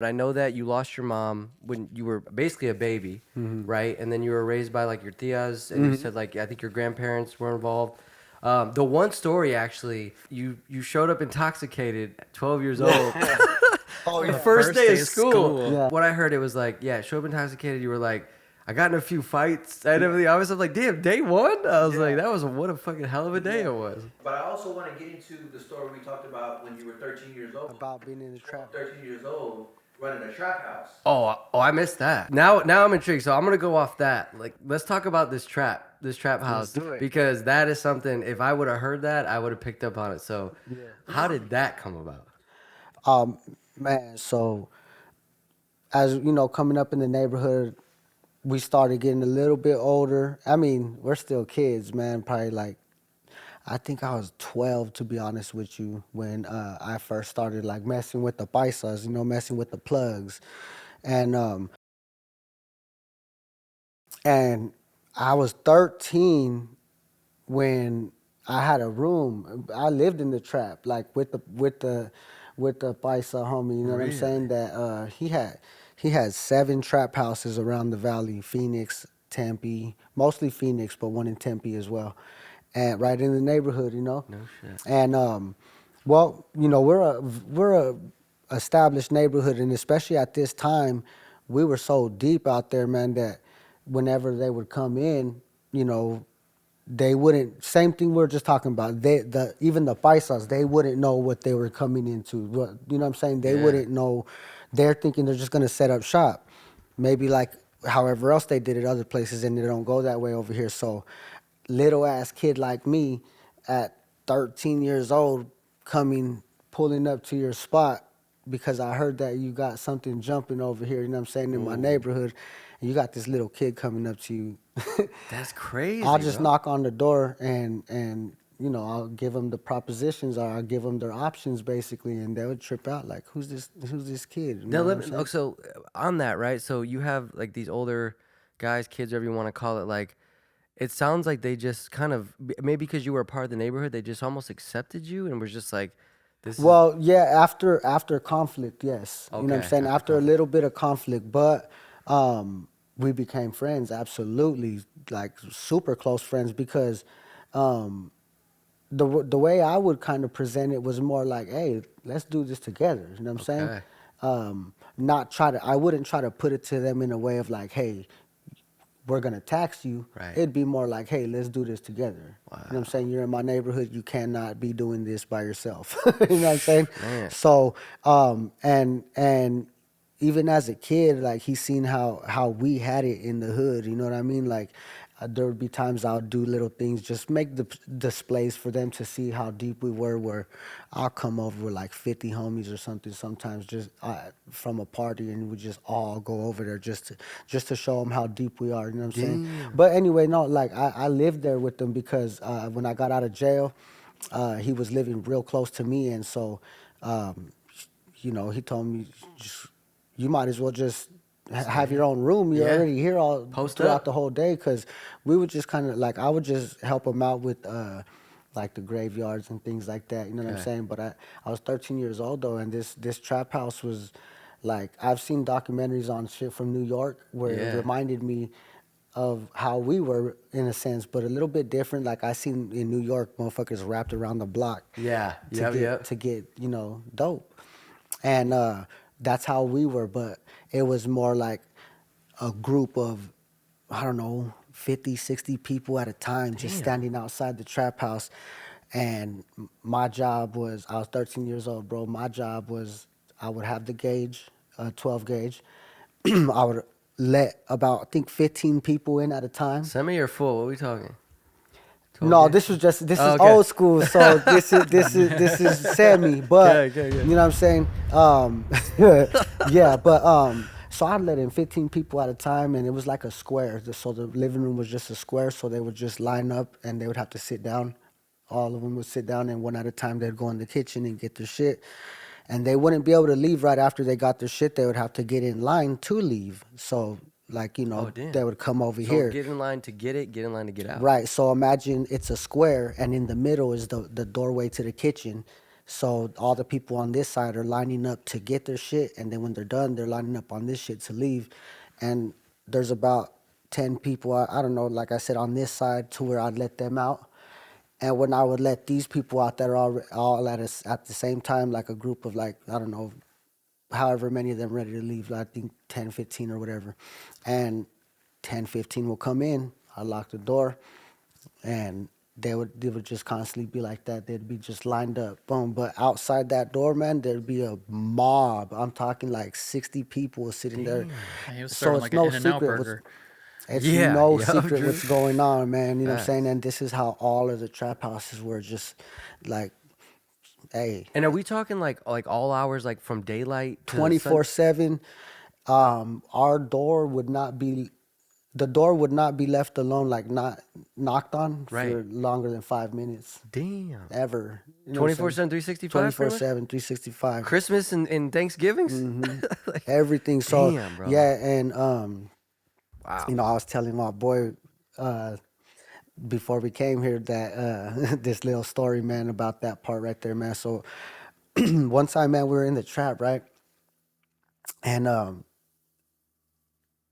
I know that you lost your mom when you were basically a baby, right? And then you were raised by like your tias, and you said like I think your grandparents were involved. The one story actually, you showed up intoxicated at 12 years old. Oh The yeah, first day of of school. school. yeah. What I heard, it was like, yeah, show up intoxicated. You were like, I got in a few fights and everything. I was like, damn, day one. I was like, Yeah. that was what a fucking hell of a day Yeah. it was. But I also want to get into the story we talked about when you were 13 years old. About being in the trap. 13 years old, running a trap house. Oh, I missed that. Now I'm intrigued. So I'm gonna go off that. Like, let's talk about this trap house, do it. because that is something. If I would have heard that, I would have picked up on it. So, how did that come about? Man, so as you know, coming up in the neighborhood, we started getting a little bit older. I mean, we're still kids, man. Probably like, I think I was 12 to be honest with you when I first started like messing with the paisas, messing with the plugs, and and I was 13 when I had a room. I lived in the trap, like with the paisa homie. You know what I'm saying? That he had 7 trap houses around the valley: Phoenix, Tempe, mostly Phoenix, but one in Tempe as well, and right in the neighborhood. No shit. And well, we're a established neighborhood, and especially at this time, we were so deep out there, man, that whenever they would come in, you know, they wouldn't. Same thing we are just talking about. Even the paisas, they wouldn't know what they were coming into. You know what I'm saying? They Yeah. wouldn't know. They're thinking they're just gonna set up shop, maybe like however else they did it other places, and they don't go that way over here. So, little ass kid like me, at 13 years old, pulling up to your spot because I heard that you got something jumping over here. You know what I'm saying, in my neighborhood, and you got this little kid coming up to you. That's crazy. I'll just bro. knock on the door and I'll give them the propositions, or I'll give them their options basically, and they would trip out like, who's this kid? You Now, know what let I'm me, saying? so on that, right? So you have like these older guys, kids, whatever you want to call it. Like, it sounds like they just kind of, maybe because you were a part of the neighborhood, they just almost accepted you and was just like, this is Well, yeah, after conflict, yes. You know what I'm okay. saying? After After a conflict. little bit of conflict, but we became friends, absolutely, like super close friends, because um, the way I would kind of present it was more like, hey, let's do this together. You know what I'm saying? Okay. I wouldn't try to put it to them in a way of like, hey, we're gonna tax you. Right. It'd be more like, hey, let's do this together. You know what I'm saying? You're in my neighborhood. You cannot be doing this by yourself. You know what I'm saying? Man. So, and even as a kid, like he's seen how we had it in the hood. You know what I mean? Like there would be times I would do little things, just make the displays for them to see how deep we were. Where I'll come over with like 50 homies or something sometimes, just from a party, and we just all go over there just to show them how deep we are. You know what I'm saying? But anyway, no, like I lived there with them because when I got out of jail, he was living real close to me, and so he told me, just, you might as well just have your own room. You're Yeah. already here all Post throughout up. the whole day, because we would just kind of like, I would just help him out with like the graveyards and things like that. You know what I'm Okay. saying? But I was 13 years old though, and this trap house was like, I've seen documentaries on shit from New York where it Yeah. reminded me of how we were in a sense, but a little bit different. Like I seen in New York, motherfuckers wrapped around the block Yeah. to Yep. get Yep. to get dope, and that's how we were. But it was more like a group of, I don't know, 50, 60 people at a time, just Damn. standing outside the trap house. And my job was, I was 13 years old, bro. My job was, I would have the gauge, 12 gauge. I would let about, I think, 15 people in at a time. Semi or full? What are we talking? 12 No, gauge? this Oh, is okay. old school. So this is semi, but Okay, okay, you okay. know what I'm saying. Yeah, but so I'd let in 15 people at a time, and it was like a square. So the living room was just a square. So they would just line up, and they would have to sit down. All of them would sit down, and one at a time they'd go in the kitchen and get their shit. And they wouldn't be able to leave right after they got their shit. They would have to get in line to leave. So like Oh, damn. they would come over So here. get in line to get it. Get in line to get out. Right. So imagine it's a square, and in the middle is the doorway to the kitchen. So all the people on this side are lining up to get their shit, and then when they're done, they're lining up on this shit to leave. And there's about 10 people, I don't know, like I said, on this side to where I'd let them out. And when I would let these people out that are all at the same time, like a group of like, I don't know, however many of them ready to leave, I think 10, 15 or whatever. And 10, 15 will come in. I lock the door, and they would just constantly be like that. They'd be just lined up, boom. But outside that door, man, there'd be a mob. I'm talking like 60 people sitting there. And he was So serving it's like no an In-N-Out secret. burger. It's Yeah, no yeah, secret Drew. what's going on, man. You know what I'm Facts. saying? And this is how all of the trap houses were just like, hey, And are we talking like all hours, like from daylight to 24/7. Our door would not be, the door would not be left alone, like not knocked on for Right. longer than 5 minutes Damn. ever. You know what I'm 24/7, saying? 365. 24/7, 365. Christmas and Thanksgivings. Like, Everything. So Damn, bro. yeah, and wow. you know, I was telling my boy before we came here that this little story, man, about that part right there, man. So one time, man, we were in the trap, right? And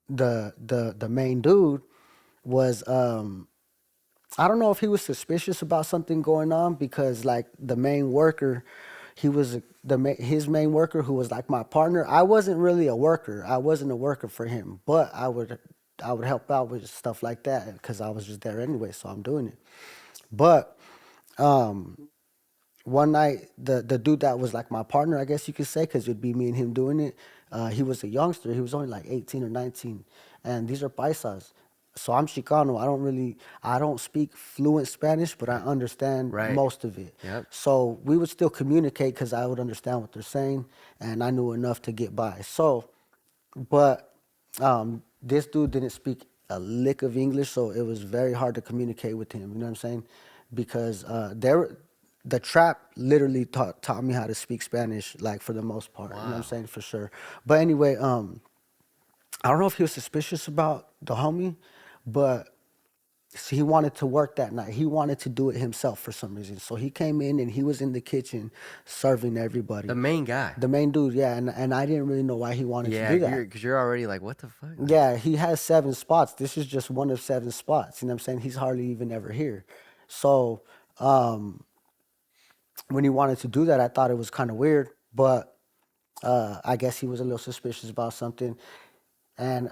the main dude was I don't know if he was suspicious about something going on, because like the main worker, he was his main worker, who was like my partner. I wasn't really a worker. I wasn't a worker for him, but I would help out with stuff like that because I was just there anyway, so I'm doing it. But one night, the dude that was like my partner, I guess you could say, because it'd be me and him doing it, he was a youngster. He was only like 18 or 19. And these are paisas. So I'm Chicano. I don't speak fluent Spanish, but I understand Right. most of it. Yep. So we would still communicate because I would understand what they're saying, and I knew enough to get by. So, but this dude didn't speak a lick of English, so it was very hard to communicate with him. You know what I'm saying? Because the trap literally taught me how to speak Spanish, like for the most part. You know what I'm saying? For sure. But anyway, I don't know if he was suspicious about the homie, but see, he wanted to work that night. He wanted to do it himself for some reason. So he came in and he was in the kitchen serving everybody. The main guy. The main dude, yeah. And I didn't really know why he wanted Yeah, to do that. because you're already like, what the fuck? Yeah, he has 7 spots. This is just one of 7 spots. You know what I'm saying? He's hardly even ever here. So when he wanted to do that, I thought it was kind of weird. But I guess he was a little suspicious about something. And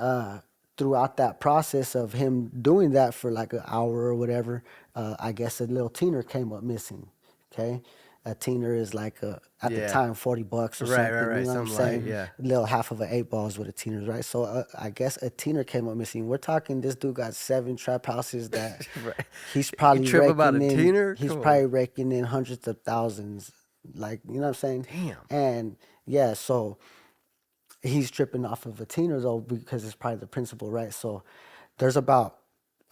throughout that process of him doing that for like an hour or whatever, I guess a little teener came up missing. Okay, a teener is like at the Yeah. time $40 or Right, something. right, You know what I'm something like, saying? yeah. Little half of an 8 ball is what a teener is, right? So I guess a teener came up missing. We're talking this dude got 7 trap houses that Right. he's probably trip about a raking in. teener? He's Come on. probably raking in hundreds of thousands, like, you know what I'm saying? Damn. And yeah, so he's tripping off of a teener though, because it's probably the principal, right? So there's about,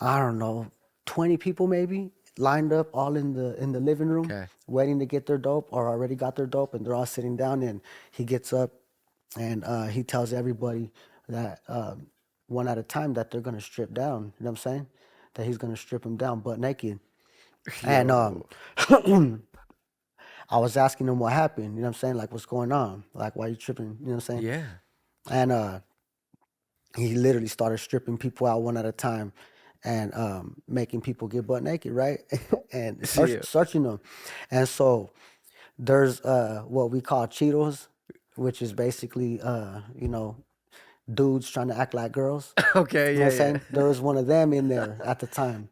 I don't know, 20 people maybe lined up all in the living room, Okay. waiting to get their dope or already got their dope, and they're all sitting down. And he gets up and he tells everybody that one at a time that they're gonna strip down. You know what I'm saying? That he's gonna strip them down butt naked. And I was asking him what happened. You know what I'm saying? Like, what's going on? Like, why you tripping? You know what I'm saying? Yeah. And he literally started stripping people out one at a time and making people get butt naked, right? And Yeah. searching them. And so there's what we call Cheetos, which is basically, you know, dudes trying to act like girls. Okay, You know yeah, what I'm yeah. saying? There was one of them in there at the time.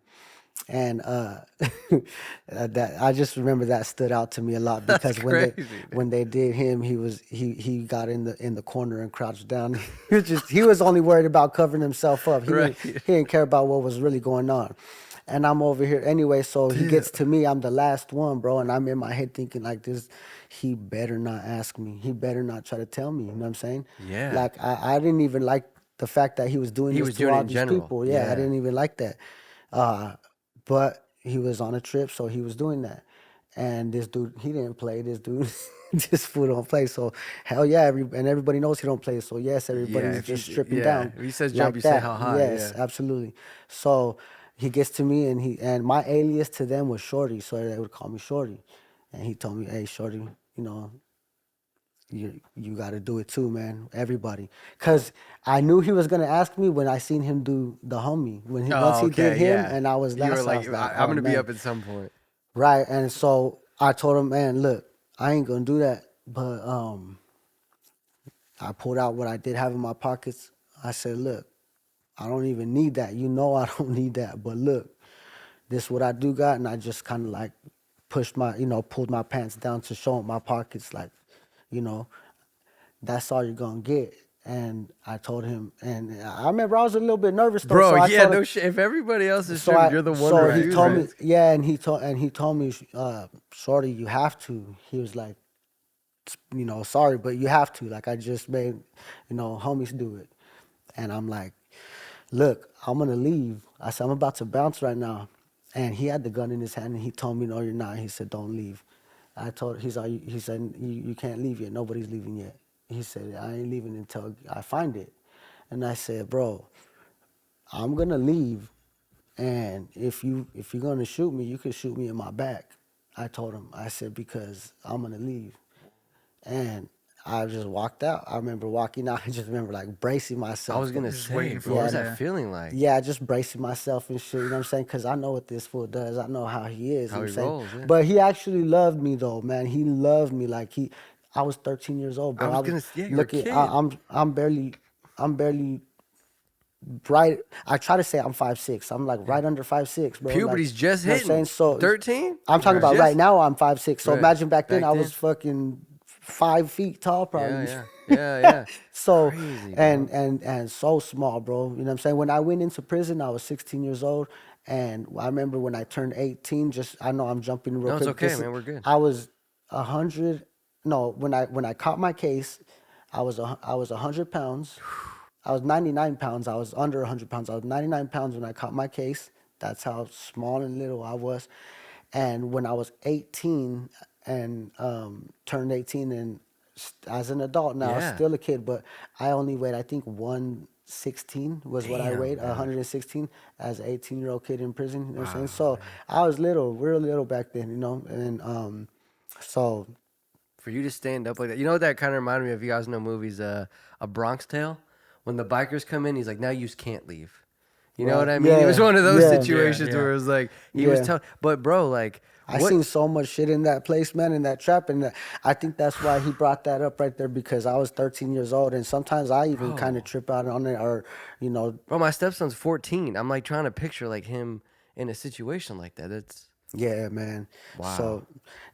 And that I just remember that stood out to me a lot, because crazy, when they did him, he got in the corner and crouched down. He was only worried about covering himself up. Right. He didn't care about what was really going on. And I'm over here anyway, so he gets to me. I'm the last one, bro, and I'm in my head thinking like this: he better not ask me. He better not try to tell me. You know what I'm saying? Yeah. Like I didn't even like the fact that he was doing He this was to doing it all in these general. people. Yeah, Yeah. I didn't even like that. But he was on a trip, so he was doing that. And this dude, he didn't play. This dude, this fool don't play. So hell yeah, and everybody knows he don't play. So yes, everybody's if he- just stripping yeah, down. if he says jump, like you say that. how high, Yes, yeah. absolutely. So he gets to me, and my alias to them was Shorty, so they would call me Shorty. and he told me, "Hey, shorty, you know, you got to do it too, man. Everybody, because I knew he was gonna ask me when I seen him do the homie once he did him, and I was You were that's like, I was like, I'm oh, gonna be man. up at some point. Right, and so I told him, man, look, I ain't gonna do that, but I pulled out what I did have in my pockets. I said, look, I don't even need that. You know I don't need that, but look, this what I do got, and I just kind of like pushed my, pulled my pants down to show him my pockets, like, you know, that's all you're gonna get. And I told him, and I remember I was a little bit nervous though. Bro, So I yeah, told no him, shit. If everybody else is so stripping, I, you're the one so he told me, refusing. yeah, and he told me, shorty, you have to. He was like, sorry, but you have to. Like I just made, homies do it, and I'm like, look, I'm gonna leave. I said I'm about to bounce right now, and he had the gun in his hand, and he told me, no, you're not. He said, don't leave. He said, you can't leave yet. Nobody's leaving yet. He said, I ain't leaving until I find it. And I said, bro, I'm gonna leave, and if you're gonna shoot me, you can shoot me in my back. I told him. I said because I'm gonna leave, and I just walked out. I remember walking out. I just remember like bracing myself. I was gonna Just say, waiting bro, for what was it, that yeah. feeling like? Yeah, just bracing myself and shit. You know what I'm saying? Because I know what this fool does. I know how he is. How you know he what I'm rolls, saying? yeah. But he actually loved me though, man. He loved me like I was 13 years old, bro. I was gonna, yeah, you were a looking. kid. I'm barely right. I try to say I'm 5'6". I'm like right under 5'6", bro. Puberty's like, just you know what I'm hitting. saying? So 13? I'm talking about Just- right now. I'm 5'6". So Right. imagine back then Back I then? was fucking 5 feet tall, probably. Yeah. So Crazy, and so small, bro. You know what I'm saying? When I went into prison, I was 16 years old, and I remember when I turned 18. I know I'm jumping real No, it's quick. okay, man, we're good. I was 100. No, when I caught my case, I was 100 pounds. I was 99 pounds. I was under 100 pounds. I was 99 pounds when I caught my case. That's how small and little I was. And when I was 18 and turned 18 and as an adult now, Yeah. still a kid, but I only weighed, I think, 116 was what I Damn, weighed, dude. 116 as an 18-year-old kid in prison. You know what I'm saying? So I was little, real little back then, and so For you to stand up like that. You know what that kind of reminded me of? You guys know movies, A Bronx Tale? When the bikers come in, he's like, now you can't leave. You know Right. what I mean? It was Yeah, one of those yeah. situations Yeah, where yeah. it was like, he was Yeah. telling, but bro, like, I what? seen so much shit in that place, man, in that trap, and I think that's why he brought that up right there because I was 13 years old, and sometimes I even kind of trip out on it, or Bro, my stepson's 14. I'm like trying to picture like him in a situation like that. It's, yeah, man. Wow. So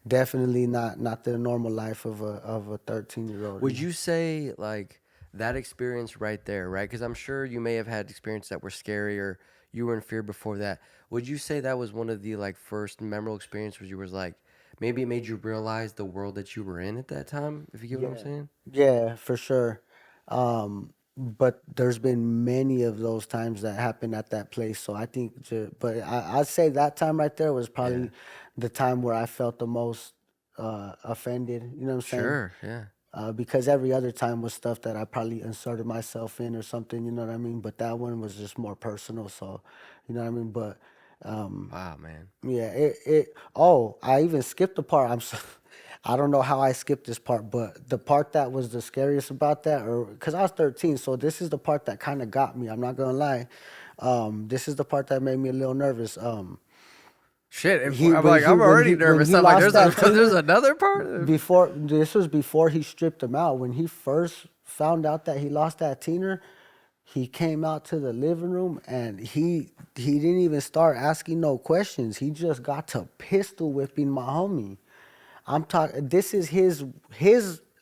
definitely not the normal life of a 13-year-old. would you say like that experience right there, right? Because I'm sure you may have had experiences that were scary or you were in fear before that. Would you say that was one of the like first memorable experiences where you was like, maybe it made you realize the world that you were in at that time, if you get what I'm saying? Yeah, for sure. But there's been many of those times that happened at that place. So I think, but I'd say that time right there was probably the time where I felt the most offended. You know what I'm saying? Sure, yeah. Because every other time was stuff that I probably inserted myself in or something. You know what I mean? But that one was just more personal. So, you know what I mean? But Wow, man. yeah, oh, I even skipped the part. I don't know how I skipped this part, but the part that was the scariest about that, or because I was 13, so this is the part that kind of got me. I'm not gonna lie. This is the part that made me a little nervous. Shit, if, He- I'm when like, he- I'm when already he- when nervous. he I'm like, lost there's, that there's finger- another part? This was before he stripped him out. When he first found out that he lost that teener, he came out to the living room and he didn't even start asking no questions. He just got to pistol whipping my homie. I'm talking. This is his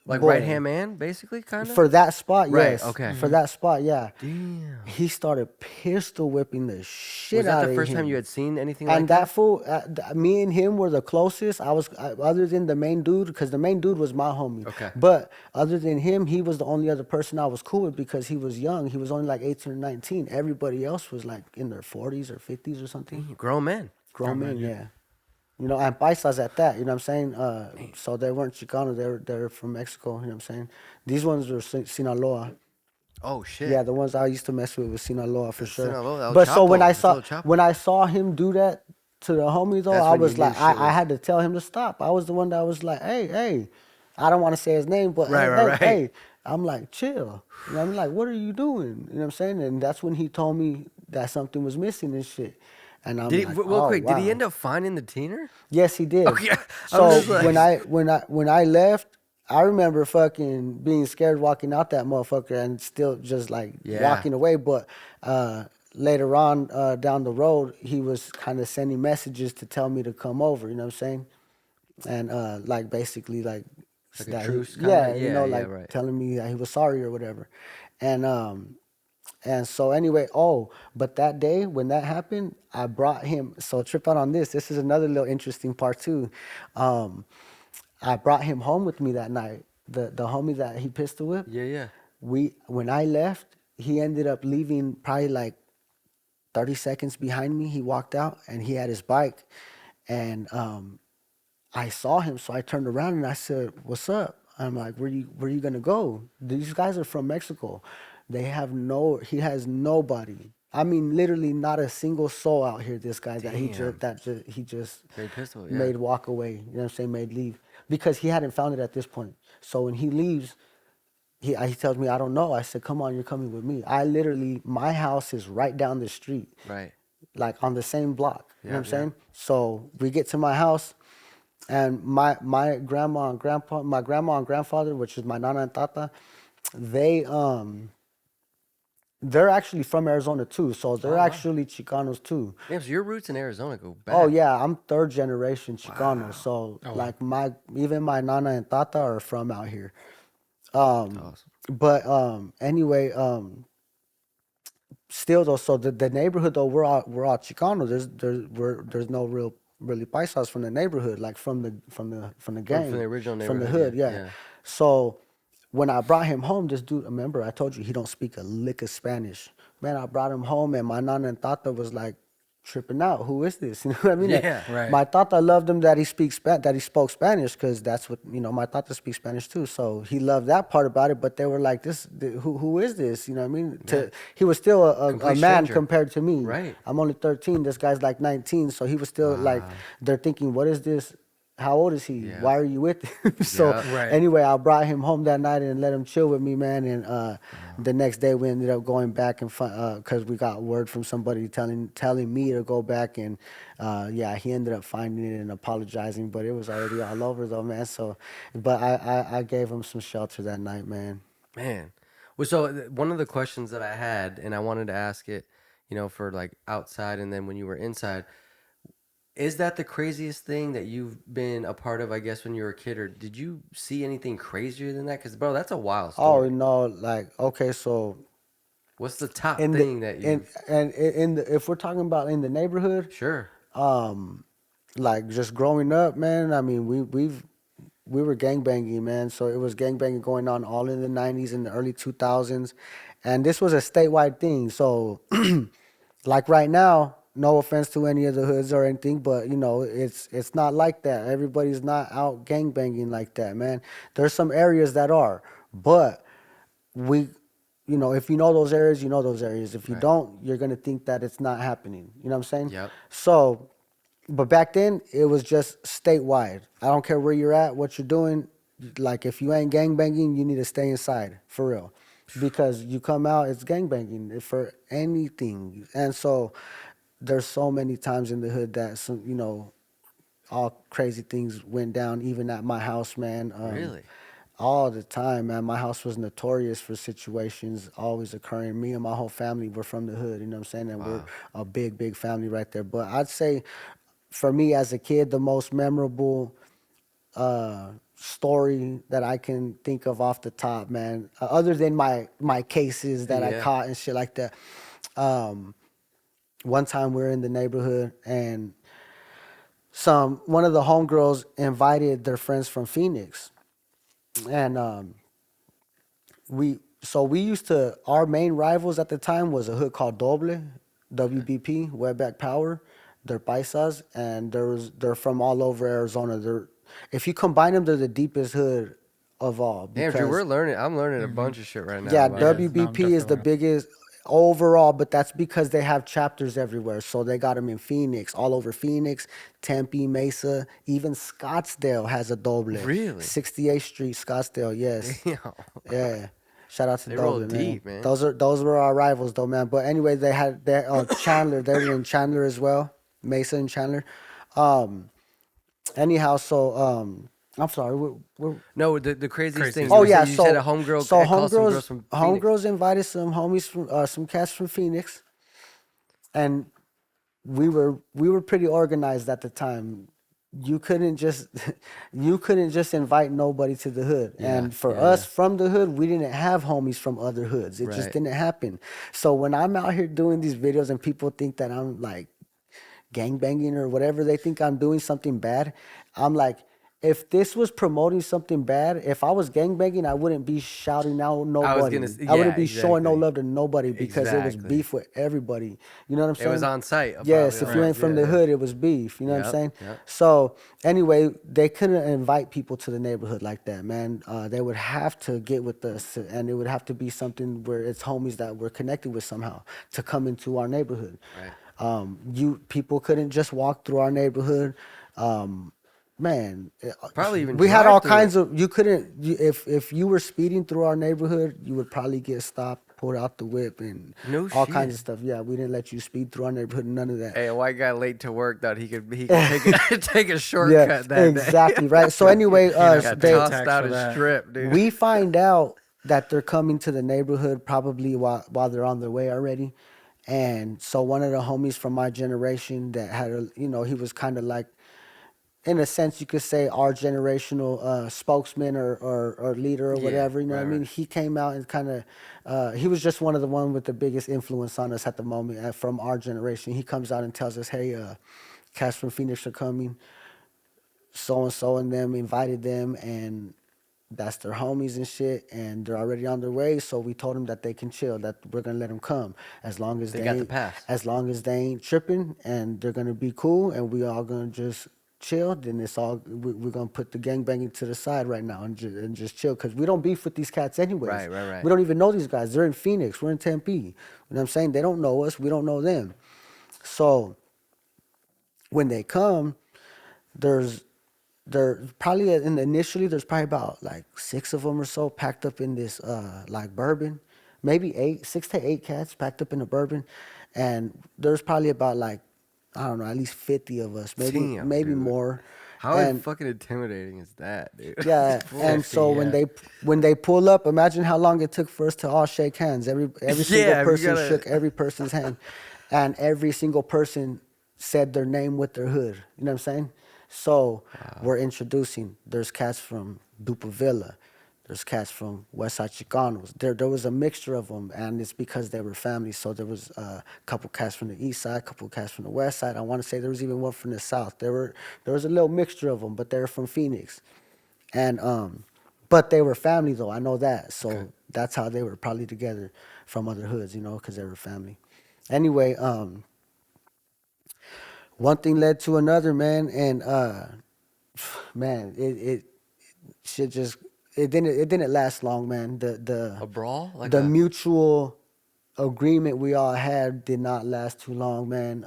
Like boy. right hand man, basically, kind of? For that spot, Right, yes. okay. For that spot, yeah. Damn. He started pistol whipping the shit Was that out the of first him. time you had seen anything And like that that? fool, me and him were the closest. Other than the main dude, because the main dude was my homie. Okay. But other than him, he was the only other person I was cool with because he was young. He was only like 18 or 19. Everybody else was like in their 40s or 50s or something. Grown men. Grown men, yeah. And paisas at that, you know what I'm saying? So they weren't Chicano, they're from Mexico, you know what I'm saying? These ones were Sinaloa. Oh, shit. Yeah, the ones I used to mess with was Sinaloa for sure. Sinaloa, El But so Chapo, it's El Chapo. when I saw him do that, to the homie though, That's I when you was knew like, shit I was- had to tell him to stop. I was the one that was like, hey, I don't want to say his name, but Right, hey, right, hey, right. hey. I'm like, chill. You know, I'm like, what are you doing? You know what I'm saying? And that's when he told me that something was missing and shit. And I'm Did he, like, real oh quick, wow. did he end up finding the teener? Yes, he did. Okay, I So was just like- when I left, I remember fucking being scared walking out that motherfucker and still just like Yeah. walking away. But later on down the road, he was kind of sending messages to tell me to come over. You know what I'm saying? And like basically like Like a that truce he, kinda? yeah, you Yeah, know, yeah, like right. telling me that he was sorry or whatever. And so anyway, but that day when that happened, I brought him. So trip out on this. This is another little interesting part too. I brought him home with me that night. The homie that he pistol whipped. Yeah, yeah. When I left, he ended up leaving probably like 30 seconds behind me. He walked out and he had his bike, and I saw him, so I turned around and I said, "What's up?" I'm like, where you gonna go? These guys are from Mexico. He has nobody. I mean, literally not a single soul out here. This guy that he just Made pistol, yeah. made walk away. You know what I'm saying? Made leave because he hadn't found it at this point. So when he leaves, he tells me, I don't know. I said, come on, you're coming with me. My house is right down the street, Right. like on the same block. You know Yeah, what I'm yeah. saying? So we get to my house, and my grandma and grandpa, my grandma and grandfather, which is my nana and tata, they're actually from Arizona too. So they're wow. actually Chicanos too. Damn, so your roots in Arizona go back. Oh yeah, I'm third generation Chicano. So like even my nana and tata are from out here. Awesome. But anyway, still though, so the neighborhood though, we're all Chicano. There's no really paisas from the neighborhood, like from the gang, from the original from the neighborhood, hood, yeah, yeah. yeah. So when I brought him home, this dude, remember I told you he don't speak a lick of Spanish. Man, I brought him home and my nana and tata was like tripping out. Who is this? You know what I mean? Like, Yeah, right. My tata loved him that he spoke Spanish, because that's what, my tata speaks Spanish too. So he loved that part about it. But they were like, who is this? You know what I mean? He was still a Complete man stranger. compared to me. Right. I'm only 13. This guy's like 19. So he was still like, they're thinking, what is this? How old is he? Yeah. Why are you with him? So Yeah. Right. anyway, I brought him home that night and let him chill with me, man. And the next day we ended up going back and because we got word from somebody telling me to go back, and yeah, he ended up finding it and apologizing, but it was already all over though, man. So, but I gave him some shelter that night, man. Man. Well, so one of the questions that I had, and I wanted to ask it, for like outside and then when you were inside, is that the craziest thing that you've been a part of, I guess, when you were a kid? Or did you see anything crazier than that? Because, bro, that's a wild Oh story. no, like okay, so What's the top in thing the that you... if we're talking about in the neighborhood, Sure. like just growing up, man. I mean, we were gangbanging, man. So it was gangbanging going on all in the 90s and the early 2000s. And this was a statewide thing. So like right now, no offense to any of the hoods or anything, but it's not like that. Everybody's not out gangbanging like that, man. There's some areas that are, but we if you know those areas, you know those areas. If you Right. don't, you're gonna think that it's not happening. You know what I'm saying? Yep. So, but back then it was just statewide. I don't care where you're at, what you're doing. Like if you ain't gangbanging, you need to stay inside for real, because you come out, it's gangbanging for anything. And so there's so many times in the hood that all crazy things went down, even at my house, man. Really? All the time, man. My house was notorious for situations always occurring. Me and my whole family were from the hood, you know what I'm saying? And we're a big, big family right there. But I'd say for me as a kid, the most memorable story that I can think of off the top, man, other than my cases that I Yeah. caught and shit like that. One time we were in the neighborhood and one of the homegirls invited their friends from Phoenix. And we used to, our main rivals at the time was a hood called Doble, WBP, Wetback Power. They're paisas, and they're from all over Arizona. If you combine them, they're the deepest hood of all. Damn, Drew, because- I'm learning a bunch of shit right now. yeah, about it. WBP is the biggest overall, but that's because they have chapters everywhere. So they got them in Phoenix, all over Phoenix, Tempe, Mesa, even Scottsdale has a doble. Really? 68th Street, Scottsdale, yes. Damn. Yeah. Shout out to They roll Doble, deep, man. Those were our rivals though, man. But anyway, they had Chandler. They were in Chandler as well. Mesa and Chandler. Anyhow, so I'm sorry. We're No, the craziest thing. oh you yeah, said, you so said a homegirl. so called some girls homegirls from Phoenix. homegirls invited some homies from some cats from Phoenix, and we were pretty organized at the time. You couldn't just invite nobody to the hood. And for us from the hood, we didn't have homies from other hoods. It just Right. didn't happen. So when I'm out here doing these videos and people think that I'm like gangbanging or whatever, they think I'm doing something bad, I'm like, if this was promoting something bad, if I was gangbanging, I wouldn't be shouting out nobody. I wouldn't be showing no exactly. love to nobody because it was Exactly. beef with everybody. You know what I'm saying? It was on site. Yes, probably, if you ain't from the hood, it was beef. You know what I'm Yep, saying? yep. So anyway, they couldn't invite people to the neighborhood like that, man. They would have to get with us, and it would have to be something where it's homies that we're connected with somehow to come into our neighborhood. Right. People couldn't just walk through our neighborhood. Man, Probably even we had drive all through kinds it. of. You couldn't if you were speeding through our neighborhood, you would probably get stopped, pulled out the whip, and No all kinds shit. of stuff. Yeah, we didn't let you speed through our neighborhood. None of that. Hey, a white guy late to work thought he could take a take a Yeah, shortcut that exactly right. So anyway, day. Got they tossed tax out for a that. strip, dude. we find out that they're coming to the neighborhood probably while they're on their way already. And so one of the homies from my generation that had he was kind of like, in a sense, you could say our generational spokesman or leader or Yeah, whatever. You know what I right, mean? right. He came out and kind of, he was just one of the one with the biggest influence on us at the moment from our generation. He comes out and tells us, hey, cats from Phoenix are coming. So and so and them invited them, and that's their homies and shit, and they're already on their way. So we told them that they can chill, that we're gonna let them come as long as They they got the ain't, pass. as long as they ain't tripping, and they're gonna be cool, and we all gonna just chill. Then it's all we're gonna put the gangbanging to the side right now and just chill, because we don't beef with these cats anyways. Right. We don't even know these guys. They're in Phoenix. We're in Tempe. You know what I'm saying? They don't know us. We don't know them. So when they come, there probably initially there's probably about like 6 of them or so packed up in this like bourbon, maybe 6 to 8 cats packed up in a bourbon, and there's probably about like, I don't know, at least 50 of us, maybe Damn, maybe dude. more. How and fucking intimidating is that, dude? yeah, and so yeah. when they pull up, imagine how long it took for us to all shake hands. Every single Yeah, you person gotta- shook every person's hand, and every single person said their name with their hood. You know what I'm saying? So we're introducing. There's cats from Dupavilla. There's cats from Westside Chicanos. There was a mixture of them, and it's because they were family. So there was a couple cats from the east side, a couple cats from the west side. I want to say there was even one from the south. There was a little mixture of them, but they were from Phoenix, and but they were family though. I know that. So that's how they were probably together from other hoods, because they were family. Anyway, one thing led to another, man, and man, it should just it didn't last long, man. A brawl? Like the a- mutual agreement we all had did not last too long, man.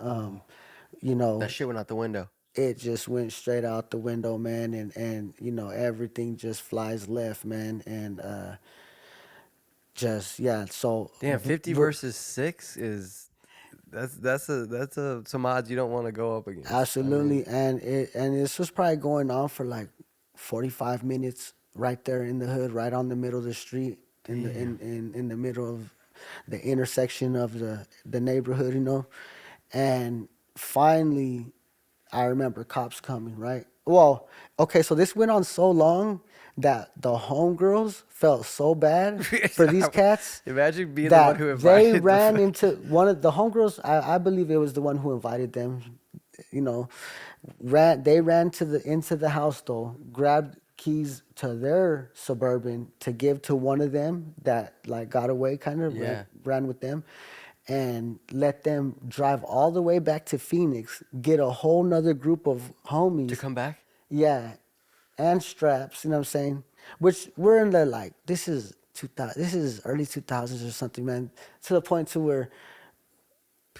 That shit went out the window. It just went straight out the window, man, and everything just flies left, man, and just yeah. So Damn, 50 versus 6 is that's some odds you don't want to go up against. absolutely, and this was probably going on for like 45 minutes right there in the hood, right on the middle of the street, in the middle of the intersection of the neighborhood, and finally I remember cops coming, right? Well, okay, so this went on so long that the homegirls felt so bad for these cats. Imagine being the that one who invited they the ran fuck- into one of the homegirls. I believe it was the one who invited them. They ran into the house though, grabbed keys to their Suburban to give to one of them that like got away, kind of Yeah. ran with them, and let them drive all the way back to Phoenix, get a whole nother group of homies to come back. yeah, and straps, you know what I'm saying? Which we're in the like, this is 2000. This is early 2000s or something, man. To the point to where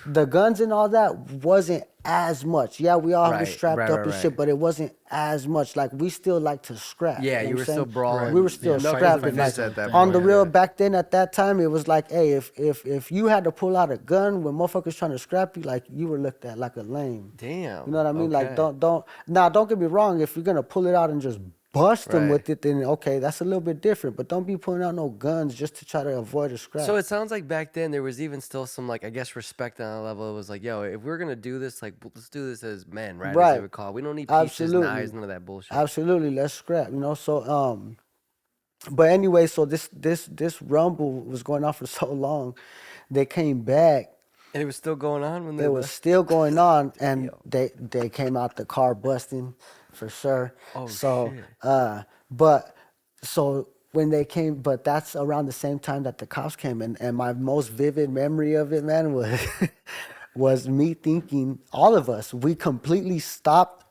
the guns and all that wasn't as much. Yeah, we all was Right, strapped right, up right, and right. shit, but it wasn't as much. Like we still like to scrap. Yeah, know you what were I'm still saying? brawling. We were still Yeah, knuckles scrapping. and Like, fists at that on the point, real, yeah. back then at that time, it was like, hey, if you had to pull out a gun when motherfuckers trying to scrap you, like you were looked at like a lame. Damn. You know what I mean? Like okay. don't get me wrong. If you're gonna pull it out and just bust them Right. with it, then okay, that's a little bit different. But don't be pulling out no guns just to try to avoid a scrap. So it sounds like back then there was even still some like I guess respect on a level. It was like, yo, if we're gonna do this, like let's do this as men, right? As they Right. would call it. We don't need pieces, Absolutely. knives, none of that bullshit. Absolutely, let's scrap. You know, so but anyway, so this rumble was going on for so long. They came back. And it was still going on when they It was left? still going on, and Yo. they came out the car busting, for sure. Oh, so shit. but so when they came, but that's around the same time that the cops came, and my most vivid memory of it, man, was was me thinking, all of us, we completely stopped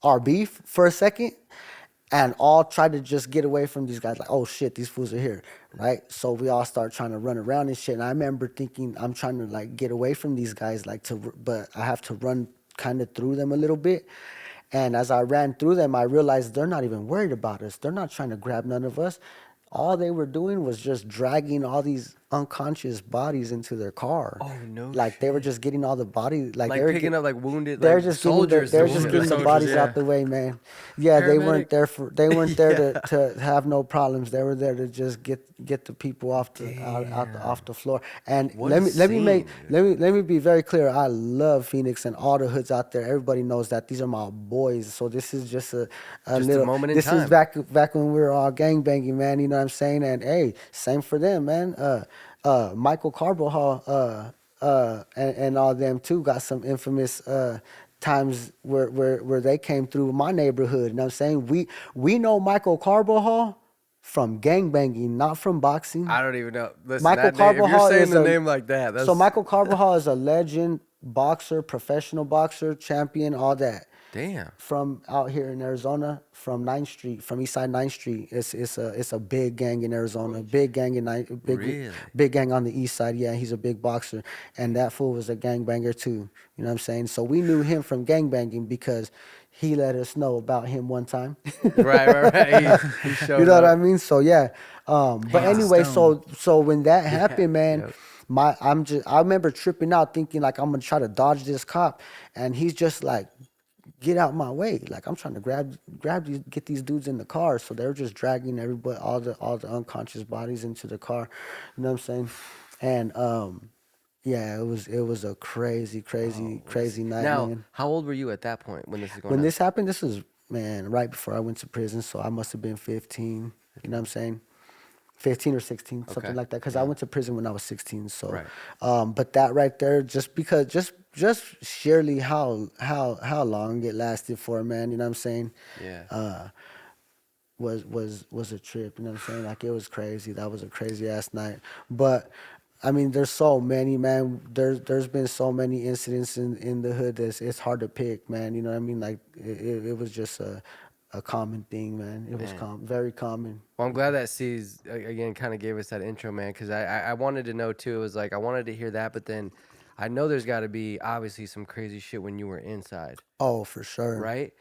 our beef for a second and all tried to just get away from these guys, like, oh shit, these fools are here, right? So we all start trying to run around and shit. And I remember thinking, I'm trying to like get away from these guys, like but I have to run kind of through them a little bit. And as I ran through them, I realized they're not even worried about us. They're not trying to grab none of us. All they were doing was just dragging all these unconscious bodies into their car. Oh, no Like they were shit. just getting all the bodies, like Like they were picking up like wounded they're like just soldiers. they're the just wounded getting the soldiers, bodies yeah. out the way, man. Yeah, they weren't Paramedic. there for Yeah. to have no problems. They were there to just get the people off off the floor. And What a let me make scene, let me be very clear. I love Phoenix and all the hoods out there. Everybody knows that these are my boys. So this is just a Just a little moment in this is time. back when we were all gangbanging, man. You know what I'm saying? And hey, same for them, man. Michael Carbajal, and all them too got some infamous times where they came through my neighborhood. You know what I'm saying? We know Michael Carbajal from gangbanging, not from boxing. I don't even know. Listen, Michael that name, if you're Carbajal saying is the a- name like that, that's So Michael Carbajal is a legend boxer, professional boxer, champion, all that. damn. From out here in Arizona, from 9th Street, from East Side 9th Street. It's a big gang in Arizona, big gang in Really? big gang on the East Side. Yeah, he's a big boxer, and that fool was a gangbanger too. You know what I'm saying? So we knew him from gangbanging because he let us know about him one time. Right. He showed You know what I up. mean? So yeah. But Hands of anyway, stone. so when that happened, man, yep. I remember tripping out thinking like I'm gonna try to dodge this cop, and he's just like, get out my way. Like I'm trying to grab these, get these dudes in the car. So they were just dragging everybody, all the unconscious bodies into the car. You know what I'm saying? And yeah, it was a crazy night, Now, man. how old were you at that point when this is going When on? this happened, this was, man, right before I went to prison. So I must have been 15. You know what I'm saying? 15 or 16, something Okay. like that. Because I went to prison when I was 16. So, Right. but that right there, just because, just sheerly how long it lasted for, man. You know what I'm saying? Yeah. Was a trip. You know what I'm saying? Like it was crazy. That was a crazy ass night. But I mean, there's so many, man. There's been so many incidents in the hood that it's hard to pick, man. You know what I mean? Like it was just a common thing, man. It was very common. Well, I'm glad that C's again kind of gave us that intro, man, because I wanted to know too. It was like I wanted to hear that, but then I know there's got to be obviously some crazy shit when you were inside, Oh, for sure. right?